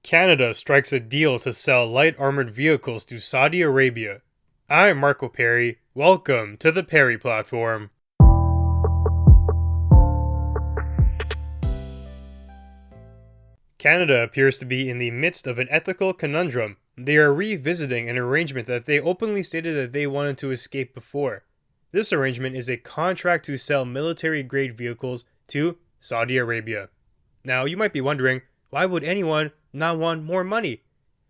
Canada strikes a deal to sell light armored vehicles to Saudi Arabia. I'm Marco Perry. Welcome to the Perry Platform. Canada appears to be in the midst of an ethical conundrum. They are revisiting an arrangement that they openly stated that they wanted to escape before. This arrangement is a contract to sell military-grade vehicles to Saudi Arabia. Now, you might be wondering, why would anyone not want more money?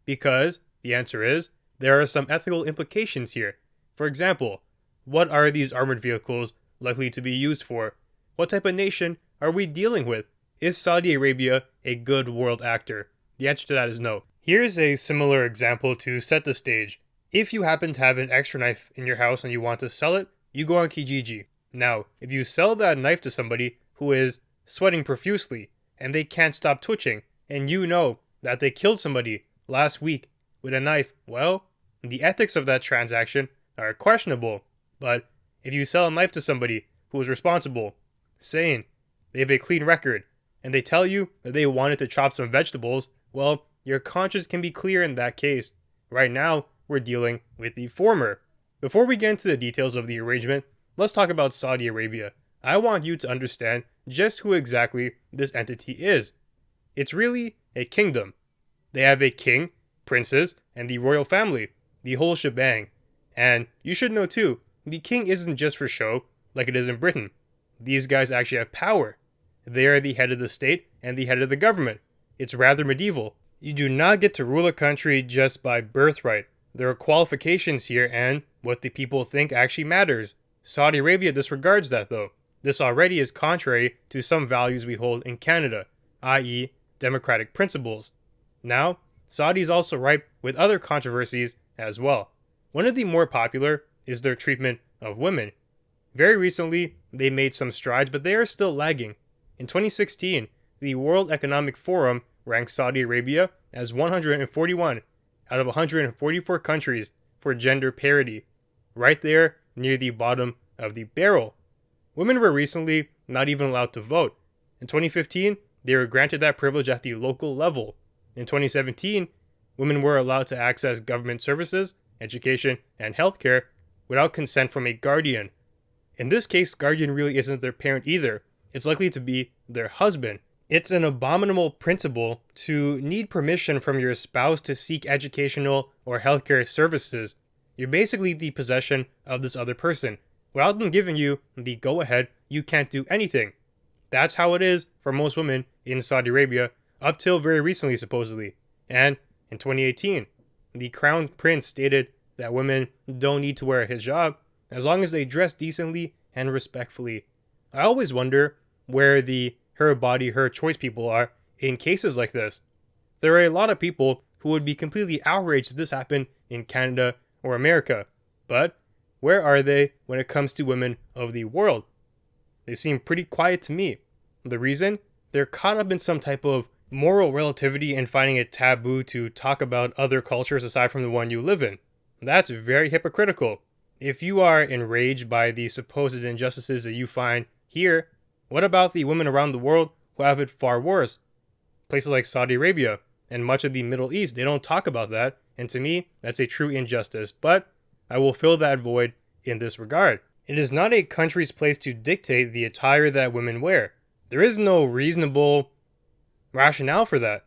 Because the answer is, there are some ethical implications here. For example, what are these armored vehicles likely to be used for? What type of nation are we dealing with? Is Saudi Arabia a good world actor? The answer to that is no. Here's a similar example to set the stage. If you happen to have an extra knife in your house and you want to sell it, you go on Kijiji. Now, if you sell that knife to somebody who is sweating profusely and they can't stop twitching, and you know that they killed somebody last week with a knife, well, the ethics of that transaction are questionable. But if you sell a knife to somebody who is responsible, sane, they have a clean record, and they tell you that they wanted to chop some vegetables, well, your conscience can be clear in that case. Right now, we're dealing with the former. Before we get into the details of the arrangement, let's talk about Saudi Arabia. I want you to understand just who exactly this entity is. It's really a kingdom. They have a king, princes, and the royal family, the whole shebang. And you should know too, the king isn't just for show, like it is in Britain. These guys actually have power. They are the head of the state and the head of the government. It's rather medieval. You do not get to rule a country just by birthright. There are qualifications here, and what the people think actually matters. Saudi Arabia disregards that though. This already is contrary to some values we hold in Canada, i.e., democratic principles. Now, Saudi is also ripe with other controversies as well. One of the more popular is their treatment of women. Very recently, they made some strides, but they are still lagging. In 2016, the World Economic Forum ranked Saudi Arabia as 141 out of 144 countries for gender parity, right there near the bottom of the barrel. Women were recently not even allowed to vote. In 2015, they were granted that privilege at the local level. In 2017, women were allowed to access government services, education, and healthcare without consent from a guardian. In this case, guardian really isn't their parent either. It's likely to be their husband. It's an abominable principle to need permission from your spouse to seek educational or healthcare services. You're basically the possession of this other person. Without them giving you the go-ahead, you can't do anything. That's how it is for most women in Saudi Arabia, up till very recently supposedly. And in 2018, the crown prince stated that women don't need to wear a hijab as long as they dress decently and respectfully. I always wonder where the her body, her choice people are in cases like this. There are a lot of people who would be completely outraged if this happened in Canada or America. But where are they when it comes to women of the world? They seem pretty quiet to me. The reason? They're caught up in some type of moral relativity and finding it taboo to talk about other cultures aside from the one you live in. That's very hypocritical. If you are enraged by the supposed injustices that you find here, what about the women around the world who have it far worse? Places like Saudi Arabia and much of the Middle East, they don't talk about that, and to me, that's a true injustice, but I will fill that void in this regard. It is not a country's place to dictate the attire that women wear. There is no reasonable rationale for that.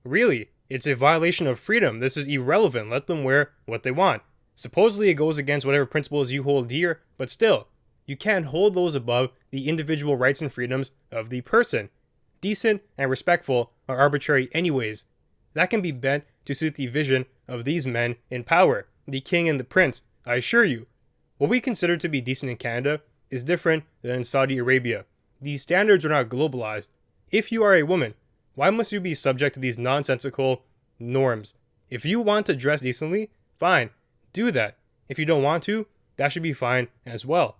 Really, it's a violation of freedom. This is irrelevant. Let them wear what they want. Supposedly it goes against whatever principles you hold dear, but still, you can't hold those above the individual rights and freedoms of the person. Decent and respectful are arbitrary anyways. That can be bent to suit the vision of these men in power, the king and the prince. I assure you, what we consider to be decent in Canada is different than in Saudi Arabia. These standards are not globalized. If you are a woman, why must you be subject to these nonsensical norms? If you want to dress decently, fine, do that. If you don't want to, that should be fine as well.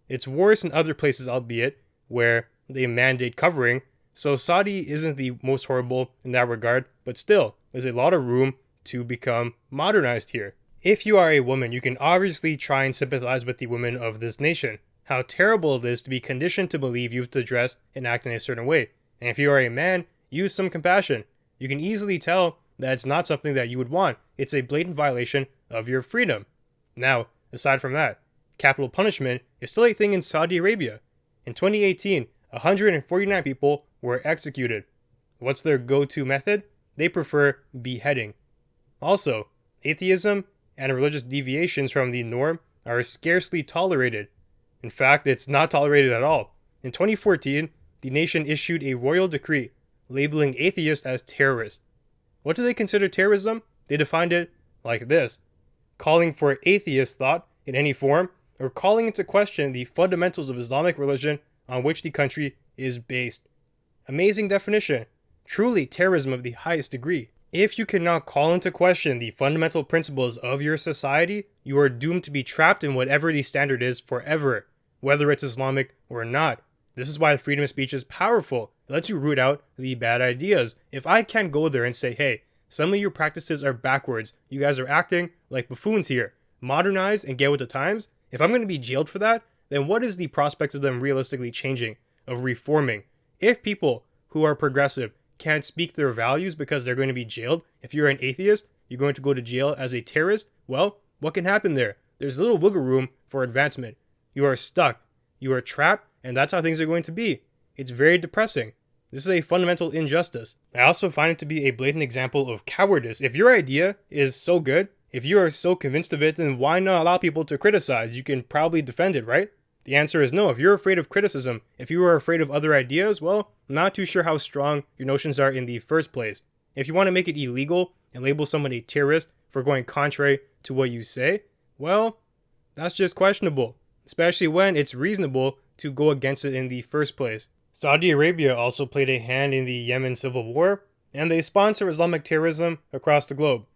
It's worse in other places, albeit, where they mandate covering, so Saudi isn't the most horrible in that regard, but still, there's a lot of room to become modernized here. If you are a woman, you can obviously try and sympathize with the women of this nation. How terrible it is to be conditioned to believe you have to dress and act in a certain way. And if you are a man, use some compassion. You can easily tell that's not something that you would want. It's a blatant violation of your freedom. Now, aside from that, capital punishment is still a thing in Saudi Arabia. In 2018, 149 people were executed. What's their go-to method? They prefer beheading. Also, atheism and religious deviations from the norm are scarcely tolerated. In fact, it's not tolerated at all. In 2014, the nation issued a royal decree labeling atheists as terrorists. What do they consider terrorism? They defined it like this: calling for atheist thought in any form, or calling into question the fundamentals of Islamic religion on which the country is based. Amazing definition. Truly terrorism of the highest degree. If you cannot call into question the fundamental principles of your society, you are doomed to be trapped in whatever the standard is forever, whether it's Islamic or not. This is why freedom of speech is powerful. It lets you root out the bad ideas. If I can't go there and say, hey, some of your practices are backwards, you guys are acting like buffoons here, modernize and get with the times, if I'm going to be jailed for that, then what is the prospects of them realistically changing, of reforming? If people who are progressive can't speak their values because they're going to be jailed, if you're an atheist, you're going to go to jail as a terrorist, well, what can happen there? There's little wiggle room for advancement. You are stuck. You are trapped, and that's how things are going to be. It's very depressing. This is a fundamental injustice. I also find it to be a blatant example of cowardice. If your idea is so good, if you are so convinced of it, then why not allow people to criticize? You can probably defend it, right? The answer is no. If you're afraid of criticism, if you are afraid of other ideas, well, I'm not too sure how strong your notions are in the first place. If you want to make it illegal and label someone a terrorist for going contrary to what you say, well, that's just questionable, especially when it's reasonable to go against it in the first place. Saudi Arabia also played a hand in the Yemen civil war, and they sponsor Islamic terrorism across the globe.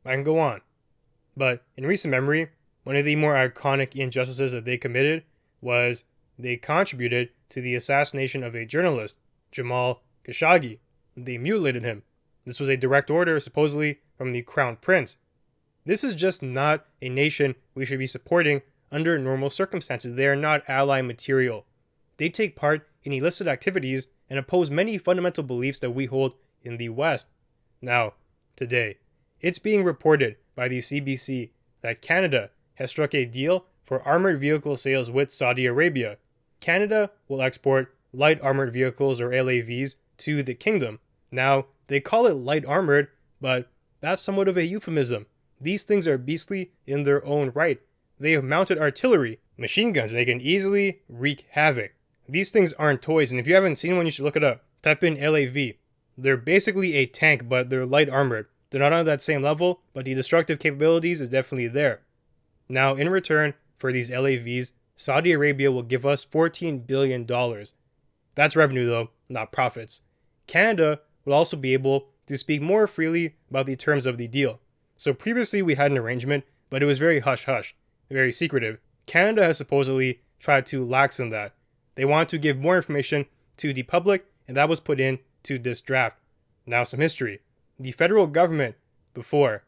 I can go on. But in recent memory, one of the more iconic injustices that they committed was they contributed to the assassination of a journalist, Jamal Khashoggi. They mutilated him. This was a direct order, supposedly, from the Crown Prince. This is just not a nation we should be supporting under normal circumstances. They are not ally material. They take part in illicit activities and oppose many fundamental beliefs that we hold in the West. Now, today, it's being reported by the CBC that Canada has struck a deal for armored vehicle sales with Saudi Arabia. Canada will export light armored vehicles, or LAVs, to the kingdom. Now, they call it light armored, but that's somewhat of a euphemism. These things are beastly in their own right. They have mounted artillery, machine guns, and they can easily wreak havoc. These things aren't toys, and if you haven't seen one, you should look it up. Type in LAV. They're basically a tank, but they're light armored. They're not on that same level, but the destructive capabilities is definitely there. Now, in return for these LAVs, Saudi Arabia will give us $14 billion. That's revenue though, not profits. Canada will also be able to speak more freely about the terms of the deal. So previously we had an arrangement, but it was very hush-hush, very secretive. Canada has supposedly tried to lax in that. They want to give more information to the public, and that was put into this draft. Now some history. The federal government, before,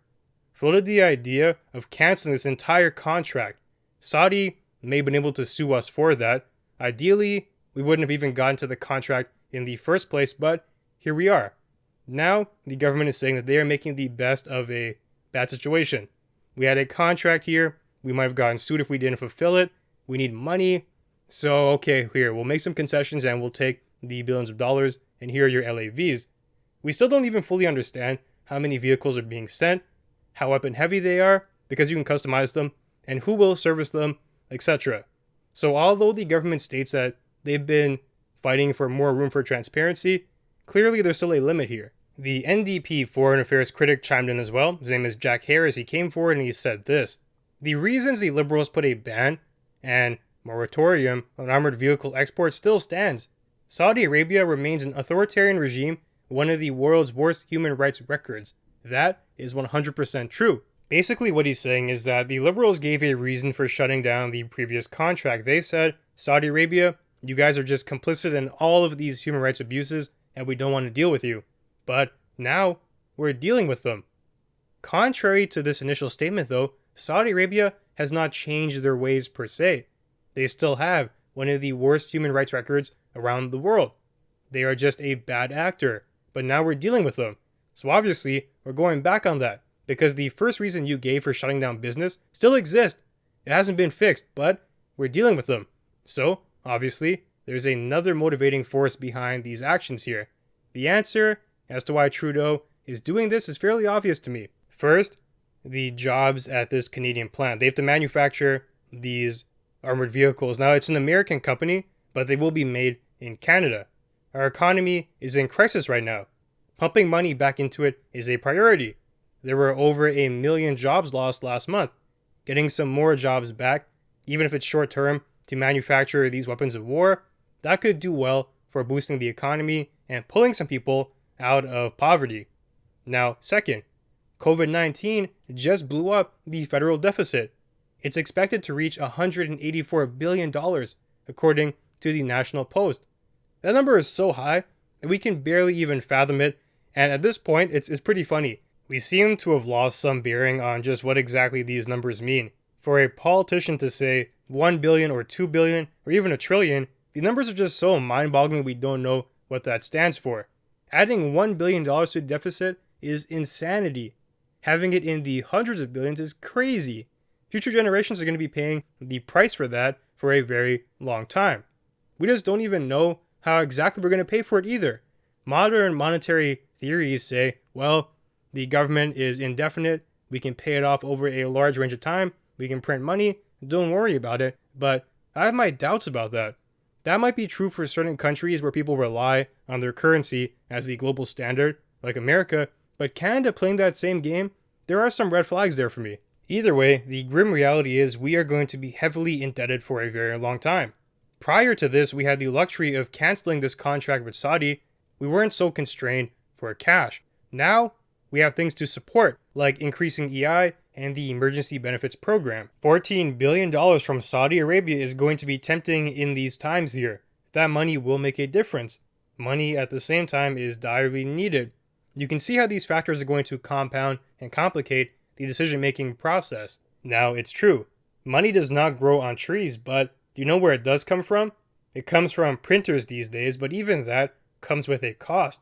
floated the idea of canceling this entire contract. Saudi may have been able to sue us for that. Ideally, we wouldn't have even gotten to the contract in the first place, but here we are. Now, the government is saying that they are making the best of a bad situation. We had a contract here. We might have gotten sued if we didn't fulfill it. We need money. So, okay, here, we'll make some concessions and we'll take the billions of dollars, and here are your LAVs. We still don't even fully understand how many vehicles are being sent, how weapon heavy they are, because you can customize them, and who will service them, etc. So although the government states that they've been fighting for more room for transparency, clearly there's still a limit here. The NDP foreign affairs critic chimed in as well. His name is Jack Harris. He came forward and he said this: the reasons the Liberals put a ban and moratorium on armored vehicle exports still stands. Saudi Arabia remains an authoritarian regime, one of the world's worst human rights records. That is 100% true. Basically what he's saying is that the Liberals gave a reason for shutting down the previous contract. They said, Saudi Arabia, you guys are just complicit in all of these human rights abuses and we don't want to deal with you. But now we're dealing with them. Contrary to this initial statement though, Saudi Arabia has not changed their ways per se. They still have one of the worst human rights records around the world. They are just a bad actor, but now we're dealing with them. So obviously, we're going back on that because the first reason you gave for shutting down business still exists. It hasn't been fixed, but we're dealing with them. So, obviously, there's another motivating force behind these actions here. The answer as to why Trudeau is doing this is fairly obvious to me. First, the jobs at this Canadian plant. They have to manufacture these armored vehicles. Now, it's an American company, but they will be made in Canada. Our economy is in crisis right now. Pumping money back into it is a priority. There were over 1 million jobs lost last month. Getting some more jobs back, even if it's short term, to manufacture these weapons of war, that could do well for boosting the economy and pulling some people out of poverty. Now, second, COVID-19 just blew up the federal deficit. It's expected to reach $184 billion, according to the National Post. That number is so high that we can barely even fathom it, and at this point, it's pretty funny. We seem to have lost some bearing on just what exactly these numbers mean. For a politician to say 1 billion or 2 billion or even a trillion, the numbers are just so mind-boggling we don't know what that stands for. Adding $1 billion to a deficit is insanity. Having it in the hundreds of billions is crazy. Future generations are going to be paying the price for that for a very long time. We just don't even know how exactly we're going to pay for it either. Modern monetary theories say, well, the government is indefinite, we can pay it off over a large range of time, we can print money, don't worry about it, but I have my doubts about that. That might be true for certain countries where people rely on their currency as the global standard, like America, but Canada playing that same game, there are some red flags there for me. Either way, the grim reality is we are going to be heavily indebted for a very long time. Prior to this, we had the luxury of canceling this contract with Saudi. We weren't so constrained for cash. Now, we have things to support, like increasing EI and the Emergency Benefits Program. $14 billion from Saudi Arabia is going to be tempting in these times here. That money will make a difference. Money at the same time is direly needed. You can see how these factors are going to compound and complicate the decision-making process. Now, it's true. Money does not grow on trees, but do you know where it does come from? It comes from printers these days, but even that comes with a cost.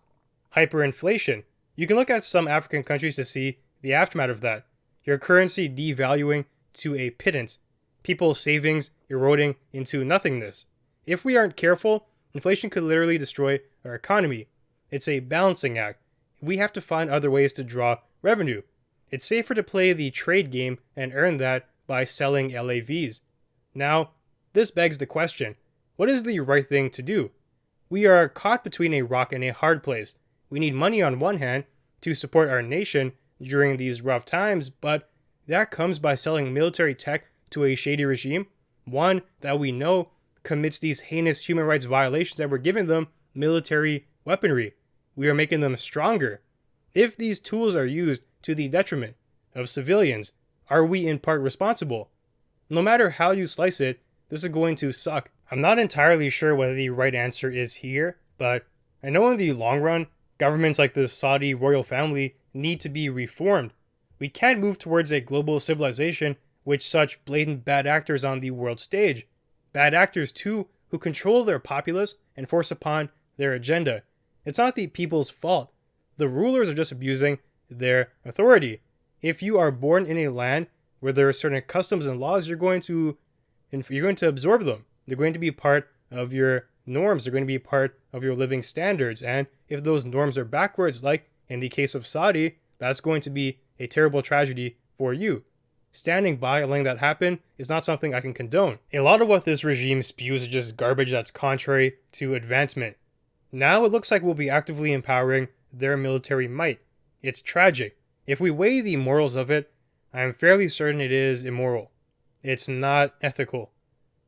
Hyperinflation. You can look at some African countries to see the aftermath of that. Your currency devaluing to a pittance. People's savings eroding into nothingness. If we aren't careful, inflation could literally destroy our economy. It's a balancing act. We have to find other ways to draw revenue. It's safer to play the trade game and earn that by selling LAVs. Now, this begs the question, what is the right thing to do? We are caught between a rock and a hard place. We need money on one hand to support our nation during these rough times, but that comes by selling military tech to a shady regime, one that we know commits these heinous human rights violations that we're giving them military weaponry. We are making them stronger. If these tools are used to the detriment of civilians, are we in part responsible? No matter how you slice it, this is going to suck. I'm not entirely sure whether the right answer is here, but I know in the long run, governments like the Saudi royal family need to be reformed. We can't move towards a global civilization with such blatant bad actors on the world stage. Bad actors, too, who control their populace and force upon their agenda. It's not the people's fault. The rulers are just abusing their authority. If you are born in a land where there are certain customs and laws, you're going to absorb them. They're going to be part of your norms. They're going to be part of your living standards. And if those norms are backwards, like in the case of Saudi, that's going to be a terrible tragedy for you. Standing by and letting that happen is not something I can condone. A lot of what this regime spews is just garbage that's contrary to advancement. Now it looks like we'll be actively empowering their military might. It's tragic. If we weigh the morals of it, I am fairly certain it is immoral. It's not ethical.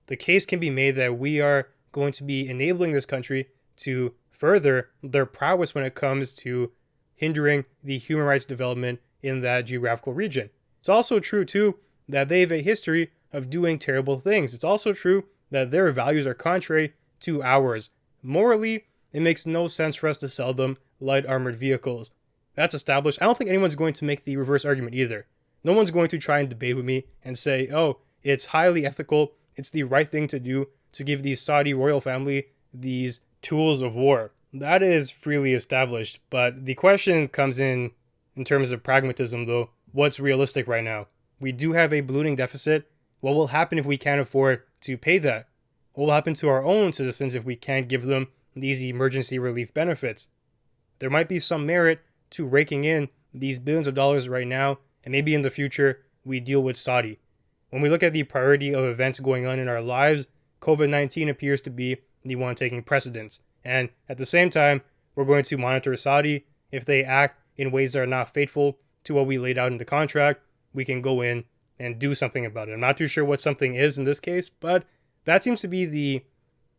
The case can be made that we are going to be enabling this country to further their prowess when it comes to hindering the human rights development in that geographical region. It's also true, too, that they have a history of doing terrible things. It's also true that their values are contrary to ours. Morally, it makes no sense for us to sell them light armored vehicles. That's established. I don't think anyone's going to make the reverse argument either. No one's going to try and debate with me and say, oh, it's highly ethical, it's the right thing to do to give the Saudi royal family these tools of war. That is freely established, but the question comes in terms of pragmatism though. What's realistic right now? We do have a ballooning deficit. What will happen if we can't afford to pay that? What will happen to our own citizens if we can't give them these emergency relief benefits? There might be some merit to raking in these billions of dollars right now, and maybe in the future we deal with Saudi. When we look at the priority of events going on in our lives, COVID-19 appears to be the one taking precedence. And at the same time, we're going to monitor Saudi. If they act in ways that are not faithful to what we laid out in the contract, we can go in and do something about it. I'm not too sure what something is in this case, but that seems to be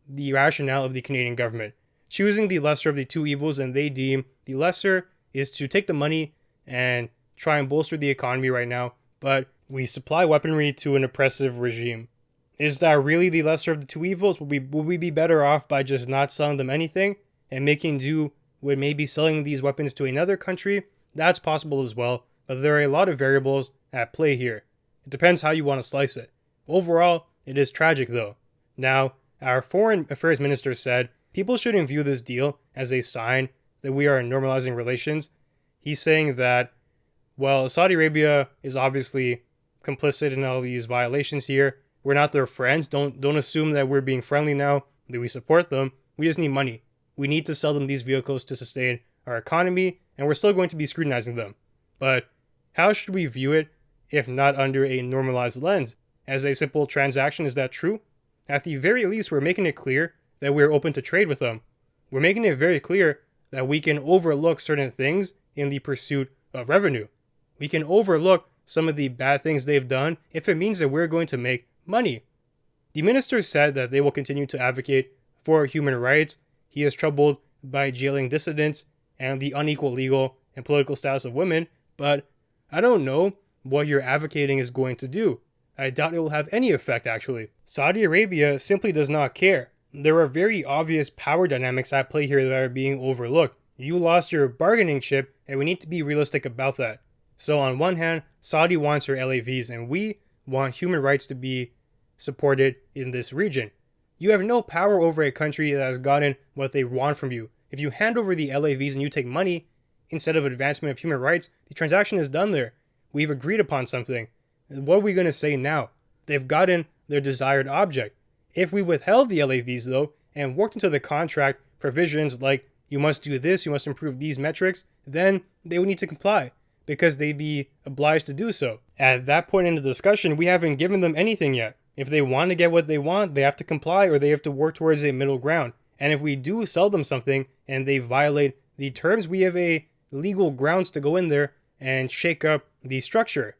the rationale of the Canadian government. Choosing the lesser of the two evils, and they deem the lesser is to take the money and try and bolster the economy right now, but we supply weaponry to an oppressive regime. Is that really the lesser of the two evils? Would we be better off by just not selling them anything and making do with maybe selling these weapons to another country? That's possible as well, but there are a lot of variables at play here. It depends how you want to slice it. Overall, it is tragic though. Now, our foreign affairs minister said people shouldn't view this deal as a sign that we are normalizing relations. He's saying that, well, Saudi Arabia is obviously complicit in all these violations here. We're not their friends. Don't assume that we're being friendly now, that we support them. We just need money. We need to sell them these vehicles to sustain our economy, and we're still going to be scrutinizing them. But how should we view it if not under a normalized lens? As a simple transaction, is that true? At the very least, we're making it clear that we're open to trade with them. We're making it very clear that we can overlook certain things in the pursuit of revenue. We can overlook some of the bad things they've done if it means that we're going to make money. The minister said that they will continue to advocate for human rights. He is troubled by jailing dissidents and the unequal legal and political status of women, but I don't know what you're advocating is going to do. I doubt it will have any effect, actually. Saudi Arabia simply does not care. There are very obvious power dynamics at play here that are being overlooked. You lost your bargaining chip, and we need to be realistic about that. So on one hand, Saudi wants her LAVs, and we want human rights to be supported in this region. You have no power over a country that has gotten what they want from you. If you hand over the LAVs and you take money instead of advancement of human rights, the transaction is done there. We've agreed upon something. What are we going to say now? They've gotten their desired object. If we withheld the LAVs though, and worked into the contract provisions like you must do this, you must improve these metrics, then they would need to comply because they'd be obliged to do so. At that point in the discussion, we haven't given them anything yet. If they want to get what they want, they have to comply or they have to work towards a middle ground. And if we do sell them something and they violate the terms, we have a legal grounds to go in there and shake up the structure.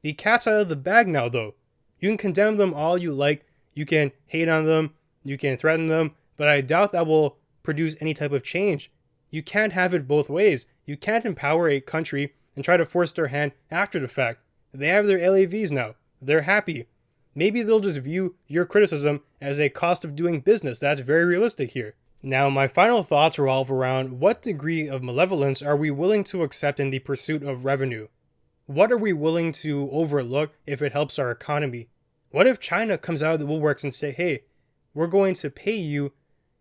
The cat's out of the bag now though. You can condemn them all you like, you can hate on them, you can threaten them, but I doubt that will produce any type of change. You can't have it both ways. You can't empower a country and try to force their hand after the fact. They have their LAVs now. They're happy. Maybe they'll just view your criticism as a cost of doing business. That's very realistic here. Now, my final thoughts revolve around what degree of malevolence are we willing to accept in the pursuit of revenue? What are we willing to overlook if it helps our economy? What if China comes out of the woodworks and say, hey, we're going to pay you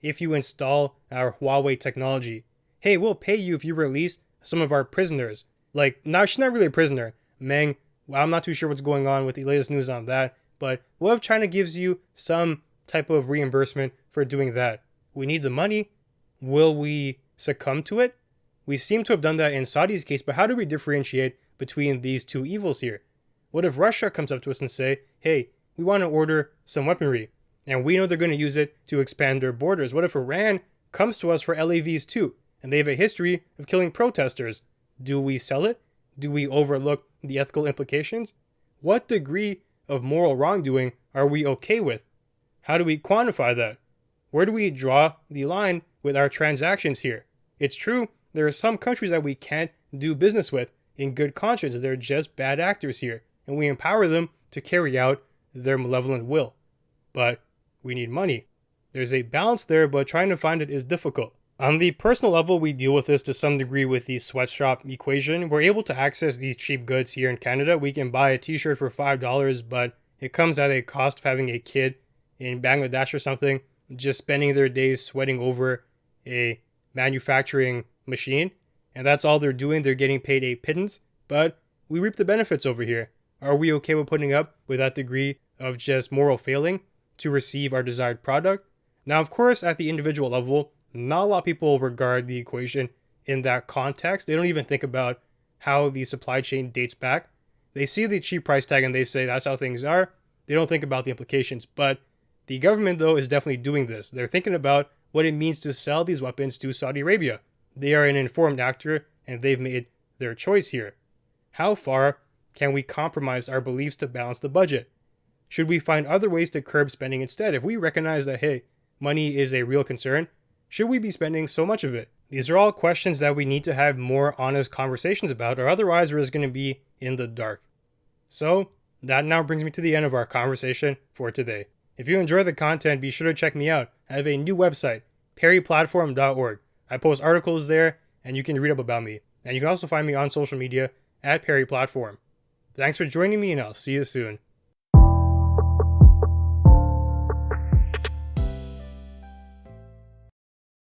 if you install our Huawei technology. Hey, we'll pay you if you release some of our prisoners. Like, now she's not really a prisoner. Meng, well, I'm not too sure what's going on with the latest news on that. But what if China gives you some type of reimbursement for doing that? We need the money. Will we succumb to it? We seem to have done that in Saudi's case, but how do we differentiate between these two evils here? What if Russia comes up to us and say, hey, we want to order some weaponry, and we know they're going to use it to expand their borders? What if Iran comes to us for LAVs too, and they have a history of killing protesters? Do we sell it? Do we overlook the ethical implications? What degree of moral wrongdoing are we okay with? How do we quantify that? Where do we draw the line with our transactions here? It's true, there are some countries that we can't do business with in good conscience. They're just bad actors here, and we empower them to carry out their malevolent will. But we need money. There's a balance there, but trying to find it is difficult. On the personal level, we deal with this to some degree with the sweatshop equation. We're able to access these cheap goods here in Canada. We can buy a t-shirt for $5, but it comes at a cost of having a kid in Bangladesh or something, just spending their days sweating over a manufacturing machine, and that's all they're doing. They're getting paid a pittance, but we reap the benefits over here. Are we okay with putting up with that degree of just moral failing to receive our desired product? Now, of course, at the individual level, not a lot of people regard the equation in that context. They don't even think about how the supply chain dates back. They see the cheap price tag and they say that's how things are. They don't think about the implications. But the government, though, is definitely doing this. They're thinking about what it means to sell these weapons to Saudi Arabia. They are an informed actor and they've made their choice here. How far can we compromise our beliefs to balance the budget? Should we find other ways to curb spending instead? If we recognize that, hey, money is a real concern, should we be spending so much of it? These are all questions that we need to have more honest conversations about, or otherwise we're just going to be in the dark. So, that now brings me to the end of our conversation for today. If you enjoy the content, be sure to check me out. I have a new website, perryplatform.org. I post articles there, and you can read up about me. And you can also find me on social media at Perry Platform. Thanks for joining me, and I'll see you soon.